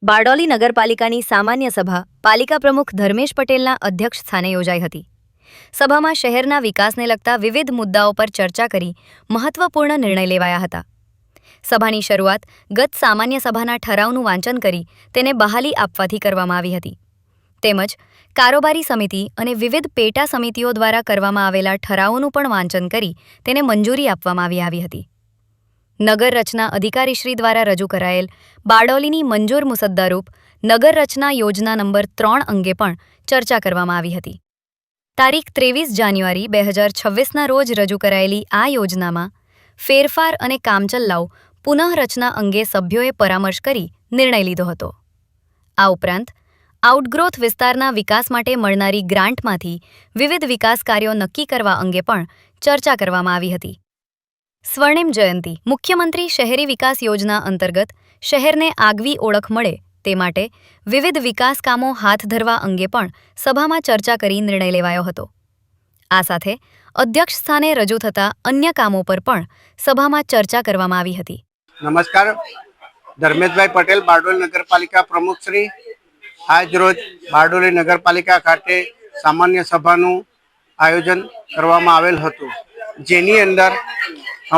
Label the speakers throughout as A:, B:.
A: બારડોલી નગરપાલિકાની સામાન્ય સભા પાલિકા પ્રમુખ ધર્મેશ પટેલના અધ્યક્ષ સ્થાને યોજાઈ હતી। સભામાં શહેરના વિકાસને લગતા વિવિધ મુદ્દાઓ પર ચર્ચા કરી મહત્વપૂર્ણ નિર્ણય લેવાયા હતા। સભાની શરૂઆત ગત સામાન્ય સભાના ઠરાવનું વાંચન કરી તેને બહાલી આપવાથી કરવામાં આવી હતી। તેમજ કારોબારી સમિતિ અને વિવિધ પેટા સમિતિઓ દ્વારા કરવામાં આવેલા ઠરાવોનું પણ વાંચન કરી તેને મંજૂરી આપવામાં આવી હતી। નગર રચના અધિકારીશ્રી દ્વારા રજૂ કરાયેલ બારડોલીની મંજૂર મુસદ્દારૂપ નગર રચના યોજના નંબર 3 અંગે પણ ચર્ચા કરવામાં આવી હતી। તારીખ 23 જાન્યુઆરી 2026ના રોજ રજૂ કરાયેલી આ યોજનામાં ફેરફાર અને કામચલાઉ પુનઃરચના અંગે સભ્યોએ પરામર્શ કરી નિર્ણય લીધો હતો। આ ઉપરાંત આઉટગ્રોથ વિસ્તારના વિકાસ માટે મળનારી ગ્રાન્ટમાંથી વિવિધ વિકાસ કાર્યો નક્કી કરવા અંગે પણ ચર્ચા કરવામાં આવી હતી। સ્વર્ણિમ જયંતી મુખ્યમંત્રી શહેરી વિકાસ યોજના અંતર્ગત શહેરને આગવી ઓળખ મળે તે માટે વિવિધ વિકાસ કામો હાથ ધરવા અંગે પણ સભામાં ચર્ચા કરી નિર્ણય લેવાયો હતો। આ સાથે અધ્યક્ષ સ્થાને રજૂ થતા અન્ય કામો પર પણ સભામાં ચર્ચા કરવામાં આવી હતી।
B: નમસ્કાર, ધર્મેશભાઈ પટેલ, બારડોલી નગરપાલિકા પ્રમુખ શ્રી। આજ રોજ બારડોલી નગરપાલિકા ખાતે સામાન્ય સભાનું આયોજન કરવામાં આવેલ હતું, જેની અંદર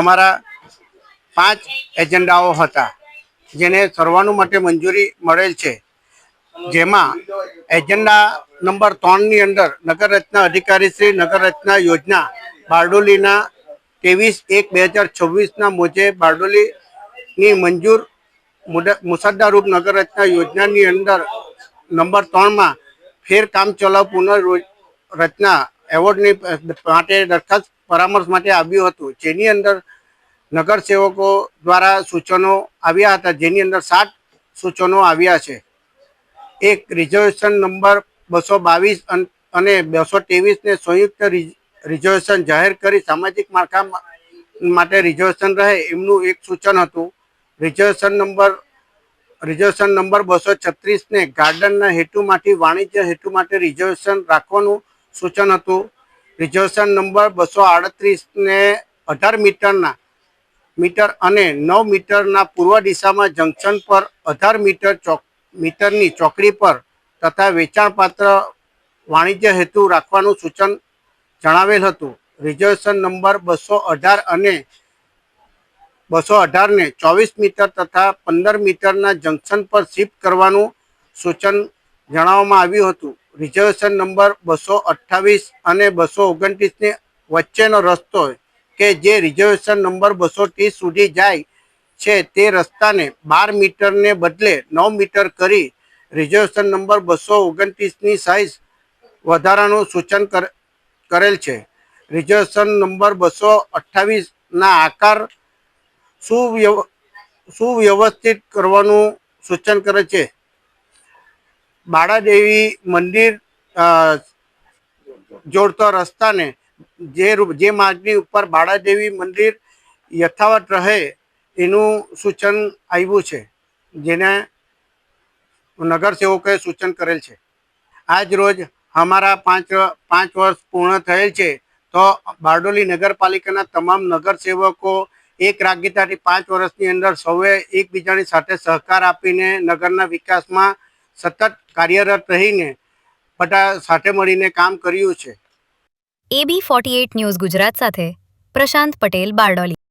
B: અમારા 5 એજન્ડાઓ હતા, જેને સર્વાનુમતે મંજૂરી મળેલ છે। જેમાં એજન્ડા નંબર 3 ની અંદર નગર રચના અધિકારી શ્રી નગર રચના યોજના બારડોલીના 23/1/2026ના મોજે બારડોલીની મંજૂર મુસદ્દારૂપ નગર રચના યોજનાની અંદર નંબર 3માં ફેર કામચલાઉ પુનઃરચના એવોર્ડની માટે દરખાસ્ત પરામર્શ માટે આવ્યું હતું, જેની અંદર નગર સેવકો દ્વારા સૂચનો આવ્યા હતા, જેની અંદર 7 સૂચનો આવ્યા છે। એક, રિઝર્વેશન નંબર 222 અને 223ને સંયુક્ત રિઝર્વેશન જાહેર કરી સામાજિક માળખા માટે રિઝર્વેશન રહે એમનું એક સૂચન હતું। રિઝર્વેશન નંબર 236ને ગાર્ડનના હેતુમાંથી વાણિજ્ય હેતુ માટે રિઝર્વેશન રાખવાનું સૂચન હતું। રિઝર્વેશન નંબર 238ને 18 મીટર અને 9 મીટરના પૂર્વ દિશામાં જંકશન પર 18 મીટરની ચોકડી પર તથા વેચાણપાત્ર વાણિજ્ય હેતુ રાખવાનું સૂચન જણાવેલ હતું। રિઝર્વેશન નંબર 218ને 24 મીટર તથા 15 મીટરના જંકશન પર શિફ્ટ કરવાનું સૂચન જણાવવામાં આવ્યું હતું। રિઝર્વેશન નંબર 228 અને 229ને વચ્ચેનો રસ્તો કે જે રિઝર્વેશન નંબર 230 સુધી જાય છે તે રસ્તાને 12 મીટરને બદલે 9 મીટર કરી રિઝર્વેશન નંબર 229ની સાઇઝ વધારાનું સૂચન કરેલ છે। રિઝર્વેશન નંબર 228ના આકાર સુવ્યવસ્થિત કરવાનું સૂચન કરે છે। બાળાદેવી મંદિર જોડતો રસ્તાને જે માર્ગની ઉપર બાળાદેવી મંદિર યથાવત રહે એનું સૂચન આવ્યું છે, જેને નગર સેવકોએ સૂચન કરેલ છે। આજ રોજ અમારા 5 વર્ષ પૂર્ણ થયેલ છે, તો બારડોલી નગરપાલિકાના તમામ નગર સેવકો એક રાગીતાથી 5 વર્ષની અંદર સૌએ એકબીજાની સાથે સહકાર આપીને નગરના વિકાસમાં સતત કાર્યરત રહીને બધા સાથે મળીને કામ કર્યું છે।
A: AB 48 ન્યૂઝ ગુજરાત સાથે પ્રશાંત પટેલ, બારડોલી।